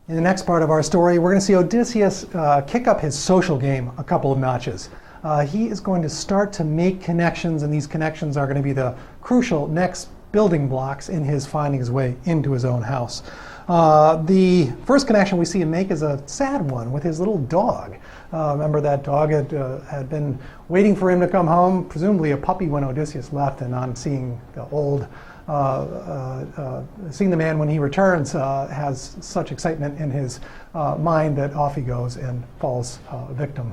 In the next part of our story, we're going to see Odysseus kick up his social game a couple of notches. He is going to start to make connections, and these connections are going to be the crucial next building blocks in his finding his way into his own house. The first connection we see him make is a sad one with his little dog. Remember that dog had been waiting for him to come home, presumably a puppy when Odysseus left, and on seeing the old seeing the man when he returns has such excitement in his mind that off he goes and falls victim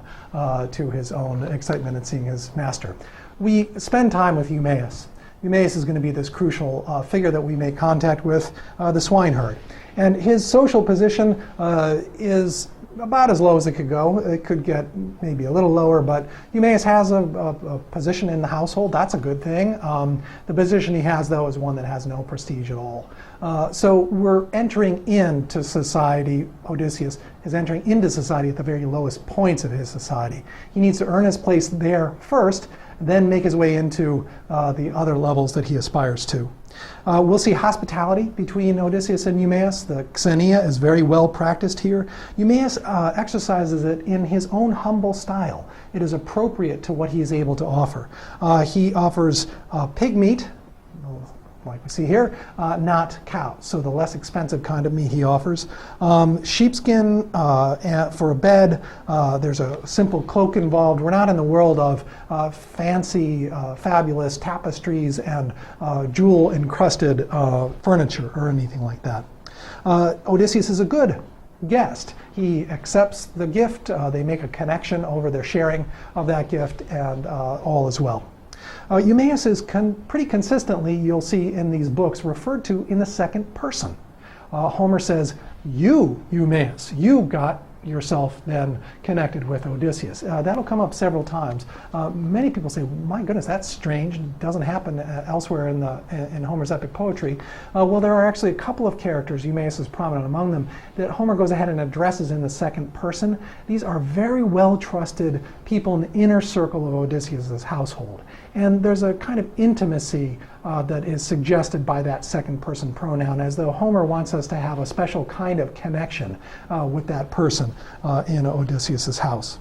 to his own excitement at seeing his master. We spend time with Eumaeus. Eumaeus is going to be this crucial figure that we make contact with, the swineherd. And his social position is about as low as it could go. It could get maybe a little lower, but Eumaeus has a position in the household. That's a good thing. The position he has, though, is one that has no prestige at all. So we're entering into society. Odysseus is entering into society at the very lowest points of his society. He needs to earn his place there first, then make his way into the other levels that he aspires to. We'll see hospitality between Odysseus and Eumaeus. The xenia is very well practiced here. Eumaeus exercises it in his own humble style. It is appropriate to what he is able to offer. He offers pig meat, like we see here, not cow, so the less expensive kind of meat he offers. Sheepskin for a bed. There's a simple cloak involved. We're not in the world of fancy, fabulous tapestries and jewel-encrusted furniture or anything like that. Odysseus is a good guest. He accepts the gift. They make a connection over their sharing of that gift, and all is well. Eumaeus is pretty consistently, you'll see in these books, referred to in the second person. Homer says, "You, Eumaeus, you got yourself then connected with Odysseus." That'll come up several times. Many people say, "My goodness, that's strange. It doesn't happen elsewhere in Homer's epic poetry." Well, there are actually a couple of characters, Eumaeus is prominent among them, that Homer goes ahead and addresses in the second person. These are very well trusted people in the inner circle of Odysseus' household. And there's a kind of intimacy that is suggested by that second person pronoun, as though Homer wants us to have a special kind of connection with that person in Odysseus' house.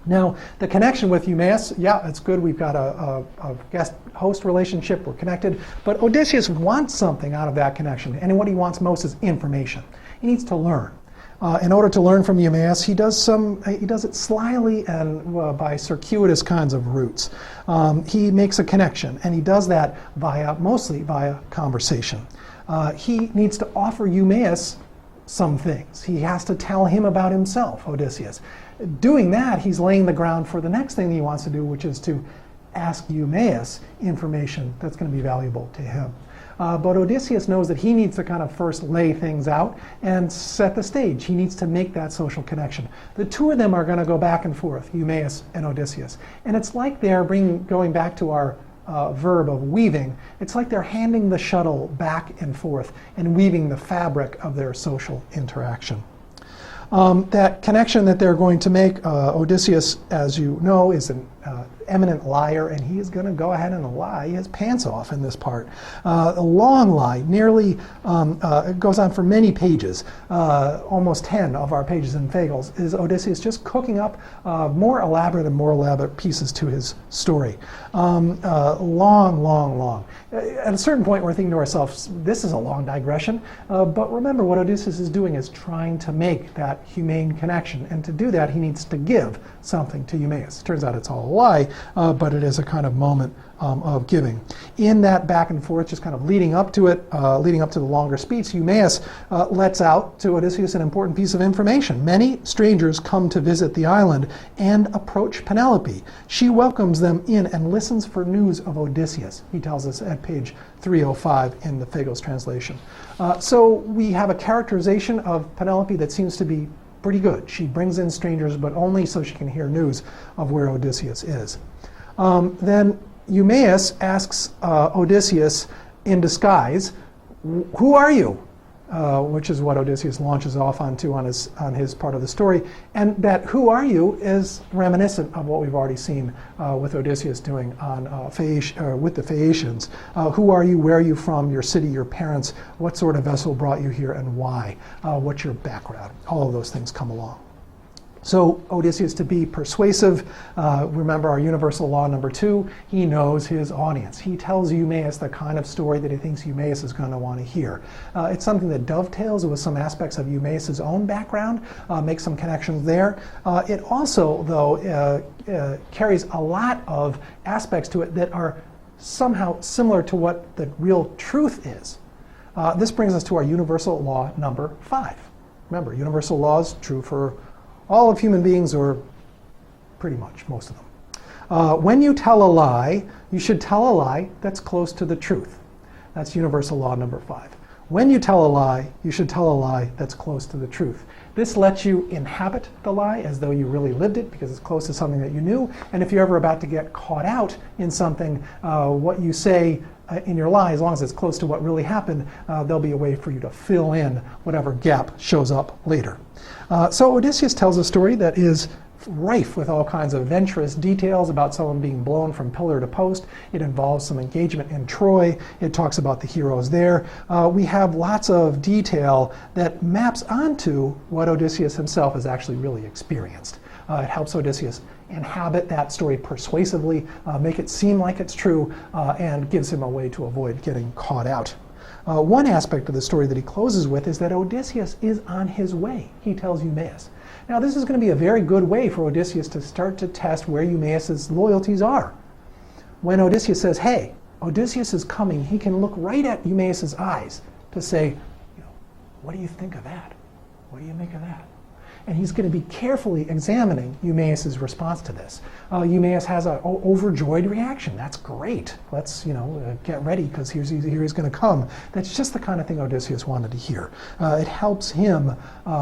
Now, the connection with Eumaeus, yeah, it's good. We've got a guest-host relationship. We're connected. But Odysseus wants something out of that connection. And what he wants most is information. He needs to learn. In order to learn from Eumaeus, he does it slyly and by circuitous kinds of routes. He makes a connection, and he does that mostly via conversation. He needs to offer Eumaeus some things. He has to tell him about himself, Odysseus. Doing that, he's laying the ground for the next thing he wants to do, which is to ask Eumaeus information that's going to be valuable to him. But Odysseus knows that he needs to kind of first lay things out and set the stage. He needs to make that social connection. The two of them are going to go back and forth, Eumaeus and Odysseus. And it's like they're going back to our verb of weaving, it's like they're handing the shuttle back and forth and weaving the fabric of their social interaction. That connection that they're going to make, Odysseus, as you know, is an eminent liar, and he is going to go ahead and lie his pants off in this part. A long lie, nearly, it goes on for many pages, almost 10 of our pages in Fagles, is Odysseus just cooking up more elaborate pieces to his story. Long. At a certain point, we're thinking to ourselves, this is a long digression, but remember what Odysseus is doing is trying to make that humane connection, and to do that, he needs to give something to Eumaeus. It turns out it's all a lie, but it is a kind of moment of giving. In that back and forth, just kind of leading up to it, leading up to the longer speech, Eumaeus lets out to Odysseus an important piece of information. Many strangers come to visit the island and approach Penelope. She welcomes them in and listens for news of Odysseus, he tells us at page 305 in the Fagles translation. So we have a characterization of Penelope that seems to be pretty good. She brings in strangers, but only so she can hear news of where Odysseus is. Then Eumaeus asks Odysseus in disguise, "Who are you? which is what Odysseus launches off onto on his part of the story. And that "who are you" is reminiscent of what we've already seen with Odysseus doing on with the Phaeacians. Who are you? Where are you from? Your city, your parents? What sort of vessel brought you here and why? What's your background? All of those things come along. So Odysseus, to be persuasive, remember our universal law number 2, he knows his audience. He tells Eumaeus the kind of story that he thinks Eumaeus is going to want to hear. It's something that dovetails with some aspects of Eumaeus' own background, makes some connections there. It also, though, carries a lot of aspects to it that are somehow similar to what the real truth is. This brings us to our universal law number 5. Remember, universal law is true for all of human beings, or pretty much most of them. When you tell a lie, you should tell a lie that's close to the truth. That's universal law number 5. When you tell a lie, you should tell a lie that's close to the truth. This lets you inhabit the lie as though you really lived it, because it's close to something that you knew. And if you're ever about to get caught out in something, what you say in your lie, as long as it's close to what really happened, there'll be a way for you to fill in whatever gap shows up later. So Odysseus tells a story that is rife with all kinds of adventurous details about someone being blown from pillar to post. It involves some engagement in Troy. It talks about the heroes there. We have lots of detail that maps onto what Odysseus himself has actually really experienced. It helps Odysseus inhabit that story persuasively, make it seem like it's true, and gives him a way to avoid getting caught out. One aspect of the story that he closes with is that Odysseus is on his way, he tells Eumaeus. Now, this is going to be a very good way for Odysseus to start to test where Eumaeus' loyalties are. When Odysseus says, "Hey, Odysseus is coming," he can look right at Eumaeus' eyes to say, "What do you think of that? What do you make of that?" And he's going to be carefully examining Eumaeus' response to this. Eumaeus has an overjoyed reaction. That's great. Let's get ready, because here he's going to come. That's just the kind of thing Odysseus wanted to hear. It helps him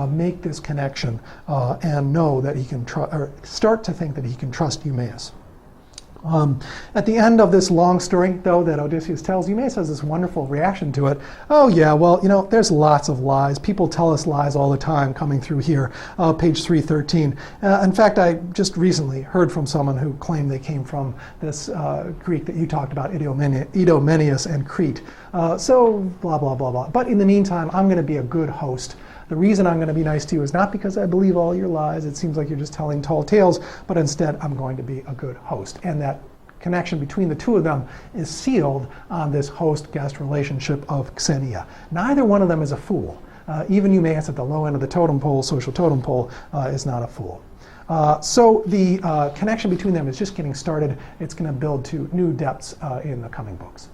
make this connection and know that he can start to think that he can trust Eumaeus. At the end of this long story, though, that Odysseus tells, Eumaeus has this wonderful reaction to it. "Oh yeah, well, there's lots of lies. People tell us lies all the time," coming through here, page 313. In fact, I just recently heard from someone who claimed they came from this Greek that you talked about, Idomeneus and Crete. So blah, blah, blah, blah. But in the meantime, I'm going to be a good host. The reason I'm going to be nice to you is not because I believe all your lies. It seems like you're just telling tall tales, but instead I'm going to be a good host. And that connection between the two of them is sealed on this host-guest relationship of Xenia. Neither one of them is a fool. Even Eumaeus at the low end of the totem pole, social totem pole, is not a fool. So the connection between them is just getting started. It's going to build to new depths in the coming books.